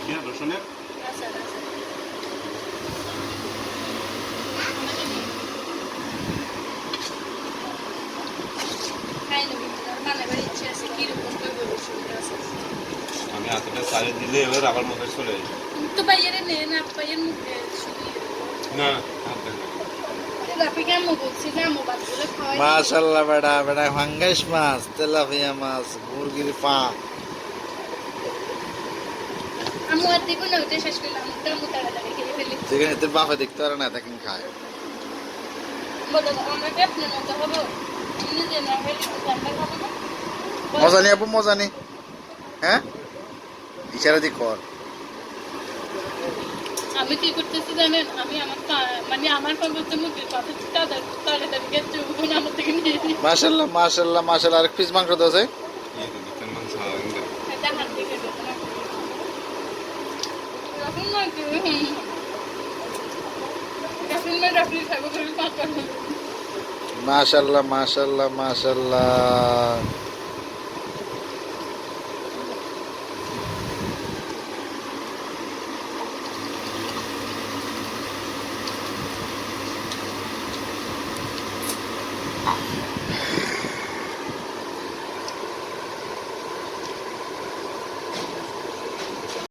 ইয়া রসুনের আচার আচার খাই না কিন্তু আমার বানাবার ইচ্ছে আছে কিরকম করবো রসুনের আচার আমি এতটা চালে দিলে এবার আবার মনে চলে যায় তো বাইরে নে না বাইরের মুখে শুধু না হাত দেন না। আপনি কেমন বলছি যে আমু বাচ্চাগুলো খাওয়াই মাশাআল্লাহ বেটা বেটা ফাঙ্গাস মাছ তেলাপিয়া মাছ মুরগির পা আমু আর দিব না ওটা শেষ করলাম আমু তাড়াতাড়ি খেয়ে ফেলি যেখানে তোর বাপে দেখতে পারে না দেখেন খায় বলো আমরা কি আপনার মতো হবো নিজে না খেলে আমরা খাবো না মজা নি আপু মজা নি হ্যাঁ ইশারা দি কর আমি কি করতেছি জানেন আমি আমার মানে আমার পর্বত মুখের কথা তাড়াতাড়ি গেছে ওখানে আমার থেকে নিয়ে নিই মাশাআল্লাহ মাশাআল্লাহ মাশাআল্লাহ আর পিস মাংস দাও ইয়ে তো দিতেন মাংস আনতে এটা হাত থেকে দেবো না রাখুন না কি রাখুন না রাখুন খাবো করে পাঁচ মাশাআল্লাহ মাশাআল্লাহ মাশাআল্লাহ